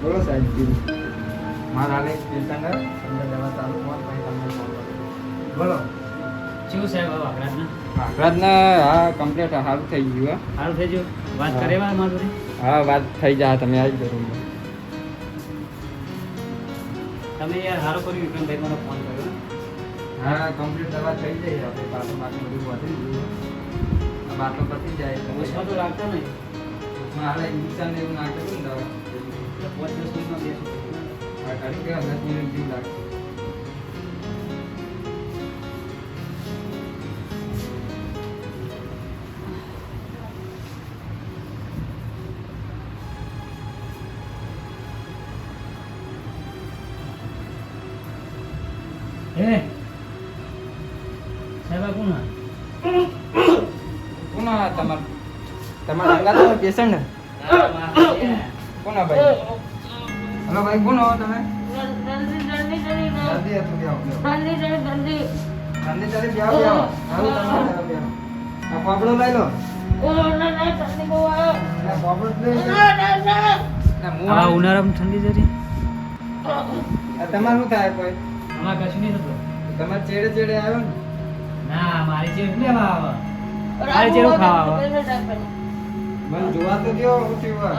બોલો સાહેબ. મારા હાલે પેશન્ટ અંદર દવા ચાલુ ફોન પછી તમને ફોન કરું. બોલો. શું સાહેબ હવે આકડાને આકરાજને હા કમ્પ્લીટ સારું થઈ ગયું. સારું થઈ ગયું વાત કરે મારી હા વાત થઈ જાય તમે આવી જજો. તમે યાર સારું કર્યું વિક્રમભાઈ મને ફોન કર્યો ને. હા કમ્પ્લીટ દવા થઈ જાય આપણે પાછું બાકી બધું વધી ગયું. આ બાટલો પતી જાય ઓછા તો લાગતા નહીં હાલે ઇન્જેક્શન એવું નાખેલું ને દવા 5 મિનિટમાં બેસો આ ઘણી કે 10 મિનિટ જેવું લાગશે. હે સાહેબ આ કોણ કોણ તમારા અંગાત પેશન્ટ ને કોણ ભાઈ? હલો ભાઈ કોણ હો તમે? જલ્દી હતું બેહો જલ્દી ચાલી બેહો હારું તમારે બેહો. આ પાપડો લઈ લો. આ પાપડો જ લઈ લો. ના હું આ ઉનાળામાં ઠંડી જરી આ તમારે શું થાય કોઈ? આમાં કશું નહીં થતું તમારે ચેડે ચેડે આવ્યો ને? ના મારી ચેડ લેવા આવે મારી ચેડ ખાવા આવે મને જોવા તો દો હું થયું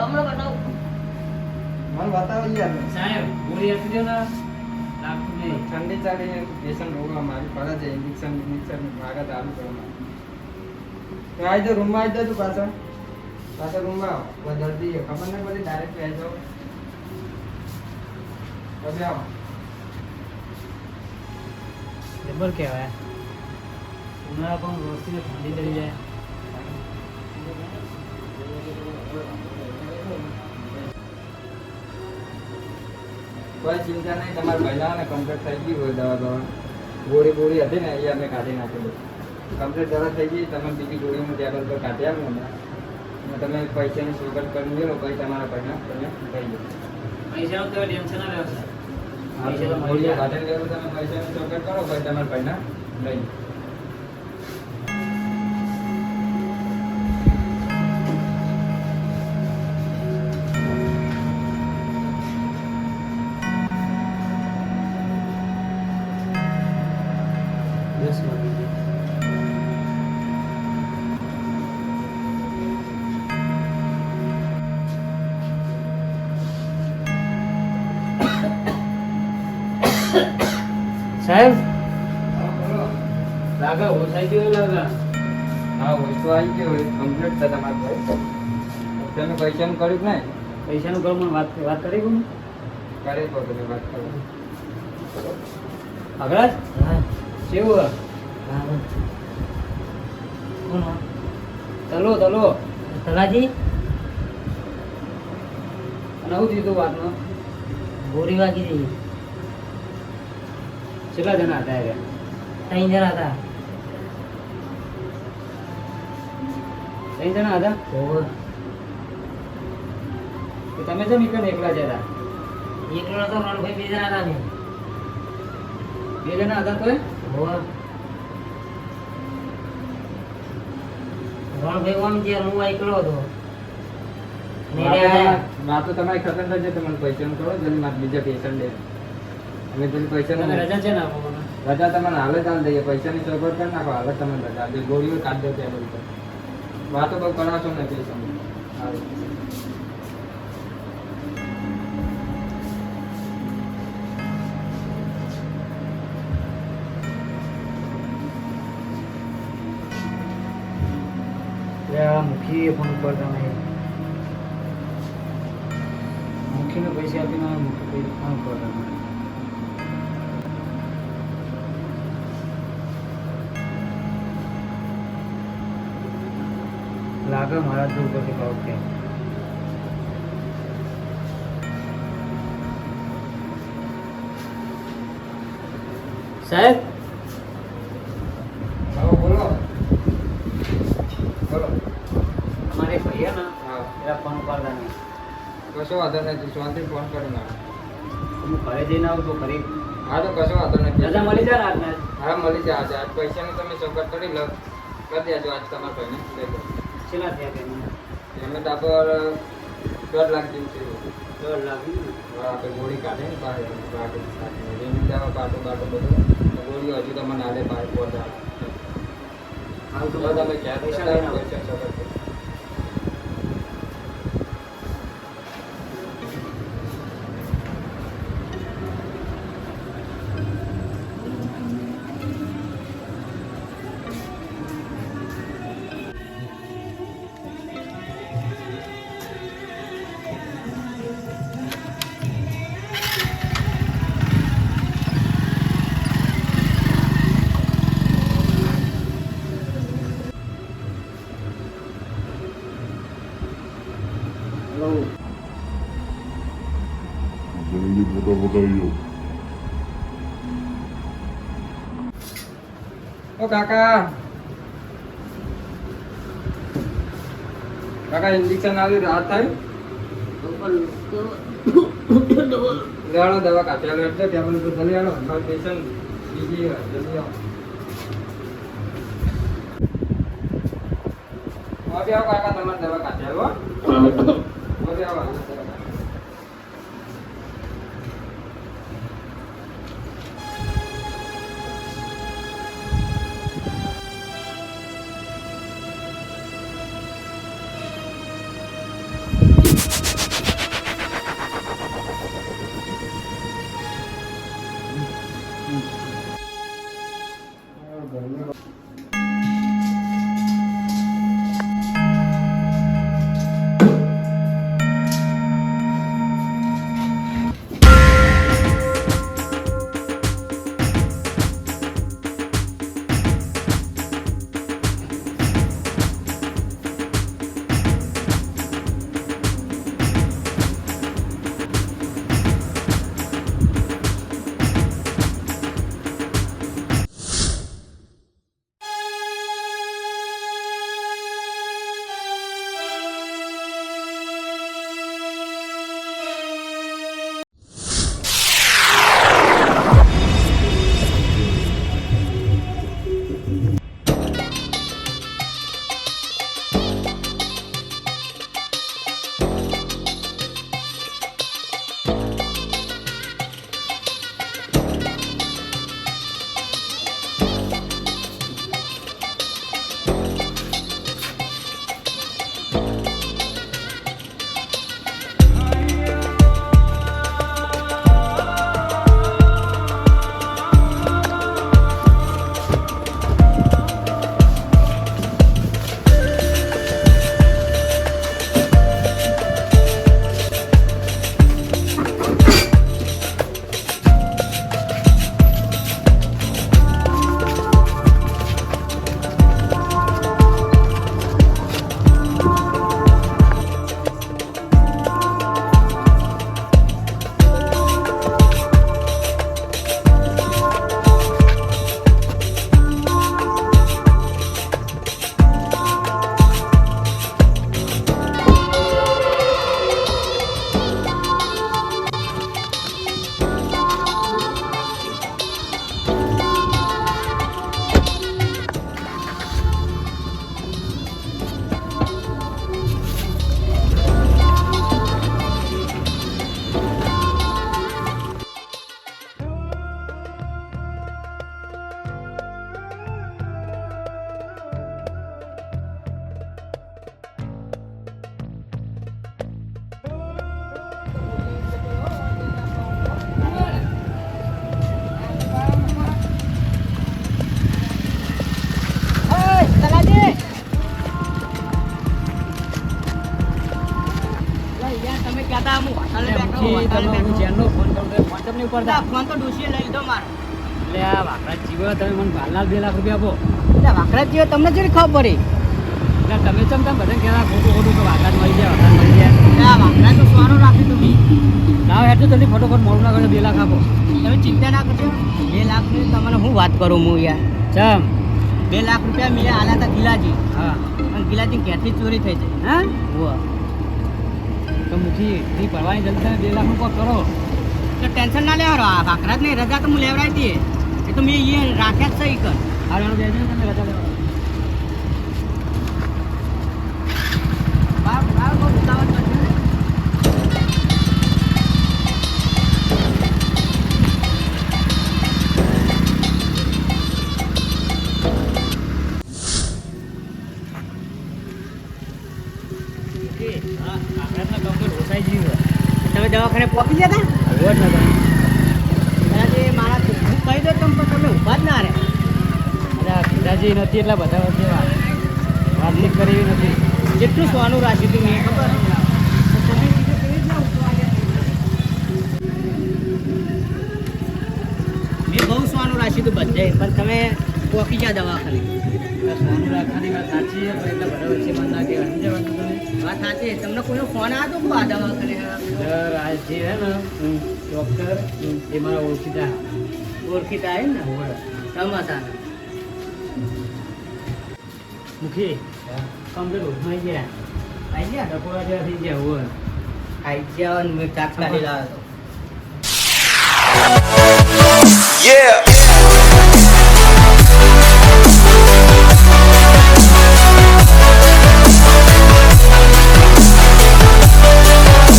મને બતાવો યાર. સાહેબ ગોળી આપી દો ને લાગતું નહીં ઠંડી ચાલી પેશન્ટ રોગમાં મારી પડે છે ઇન્જેક્શન માગા ચાલુ કરવા તો આવી જાઓ રૂમમાં આવી જાઓ પાછા રૂમમાં આવો જલ્દી ખબર નહીં પડી ડાયરેક્ટ આવી જાઓ પછી આવો. જબર કહેવાય ઉનાળા પણ રોજથી ઠંડી ચડી જાય કોઈ ચિંતા નહીં તમારા પહેલાને કમ્પ્લીટ થઈ ગઈ હોય દવા ગોળી હતી ને એ અમે કાઢી નાખેલી કમ્પ્લીટ દવા થઈ ગઈ તમે બીજી ગોળીનું ટેબલ પર કાઢી આપ્યું ને તમે પૈસાની સગવડ કરી મેળો પછી તમારા પૈસા તમે થઈ ગયો. પૈસાનું તો ટેન્શન ના લેવો સાહેબ પૈસા તો મળી ગોળીઓ જાય કાઢી લેવું તમે પૈસાની સગવડ કરો પછી તમારા પૈસા લઈ લો. સાહેબ હા બોલો. લાગે ઓછાઈ ગયો લાગે હા હોય તો આવી ગયો હોય કમ્પ્લીટ છે તમારું ભાઈ. તમે પૈસાનું કર્યું કે નહીં? પૈસાનું ઘર મને વાત કરી કોણ કરે તો તમે વાત કરો. અગરાજ હા કેવું કોણ તલો તલાજી અને આવું દીધું વાતમાં ગોરી વાગી રહી કેટલા જણા હતા એ 3 જણા હતા 3 જણા હતા તો તમે કેમ એકલા જતા એકલો તો રણભાઈ 2 જણા હતા 2 જણા હતા તોય રણભાઈ ઓમ જે હું એકલો હતો વાત તો તમારી ખતમ થઈ જાય. તમને પૈસાનું કરો જલ્દી મારે બીજા પેશન્ટ દે અમે જલ્દી પૈસાનું રજા છે ને આપો મને રજા તમને હાલ જ હાલ દઈએ પૈસાની સગવડ કરી નાખો હાલ જ તમને રજા દે ગોળીઓ કાઢી દો ટેબલ પર વાતો બહુ કરાવશો ને પેશન્ટ સારું. મુખી ફોન કરતા નહીં મુખીને પૈસા આપીને મુખી ફોન કરતા નહીં લાગે મારા જો ઉપરથી ભાવ છે સાહેબ હા બોલો બોલો. અમારે ભાઈ ને હા એના ફોન કરતા નહીં કશો વાંધો નથી શાંતિ ફોન કરી નાખો. હું ઘરે જઈને આવું તો ઘરે હા તો કશો વાંધો નથી. રજા મળી જાય ને આજના હા મળી જાય આજે આજ પૈસાની તમે સગવડ કરી લો કરી દેજો આજ તમારા ભાઈને લઈ લો. છેલ્લા થયા પેમેન્ટ પેમેન્ટ આપો 1.5 લાખ જેવું છે. આપણે ગોળી કાઢે ને બહાર રેમી દવા પાટો બાટો બધું ગોળીઓ હજુ તમને આલે બહાર પહોંચા તમે ક્યાં પૈસા લઈને આવો? જલ્દી ફોટો પકડ્યો. ઓ કાકા કાકા ઇન્જેક્શન આવ્યું રાત થાય લેવાડો દવા કાપી આલો એટલે ત્યાં બધું જલ્દી આવો મારું પેશન્ટ બીજી જલ્દી આવો હવે આવો કાકા તમારે દવા કાપી આલો હવે આવો ફોન તો ડોશીએ લઈ લીધો મારો. એટલે આ વાકડા જીવો તમે મને 12 લાખ 2 લાખ રૂપિયા આપો. એટલે વાકડા જીવો તમને જેવી ખબર પડી. એટલે તમે ચમ તમે બધા કહેતા ખોટું કે વાકડા મળી જાય વાકડા મળી જાય. એટલે આ વાકડા તો સારો રાખી તમે. લાવ હેઠો જલ્દી ફટોફટ મોડું ના કરે 2 લાખ આપો. તમે ચિંતા ના કરજો 2 લાખ ની તમને હું વાત કરું હું યાર. ચમ 2 લાખ રૂપિયા મેં આલ્યા હતા ગિલાજી. હા અને ગિલાજી ક્યાંથી ચોરી થઈ છે. હા વાહ તો મુખી ની પરવાની જલ્દી 2 લાખ નું કોક કરો. તો ટેન્શન ના લેવાનો આ ભાખરા જ નહીં રજા તો હું લેવડાવી દઈએ એ તો મેં એ રાખ્યા જ સહી કર હારવાનું બે તમે રજા લેવા બહુ ઉતાવળ કરજો ને મુખી હા આપણે તો કમ્પ્લીટ ઓસાઈ ગયું તમે દવાખાને પહોંચી ગયા હતા રોજ નતા દાદાજી મારા હું કહી દો તમે ઊભા જ ના રે અરે પિતાજી નથી એટલા બધા વચ્ચે વાતચીત કરી નથી જેટલું સોનું રાખ્યું હતું મેં ખબર તમે કીધું કેવી રીતના ઉઠવા મેં બહુ સોનું રાખ્યું હતું બધે પણ તમે પોકી ગયા દવાખાને સોનું રાખવાની વાત સાચી છે પણ એટલા બધા વચ્ચે મને લાગે સમજવાનું તમે વાત સાચી તમને કોઈનો ફોન આવ્યો હતો આ દવાખાને સર આ જે હે ને ડૉક્ટર એ મારા ઓળખીતા આવે ને રમાતા મુખી કમ્પ્લીટ ઉઠમાઈ ગયા આવી ગયા ટકોરા જેવા થઈ ગયા હોય આવી ગયા મેં ચાક કાઢી લાવ્યો Yeah.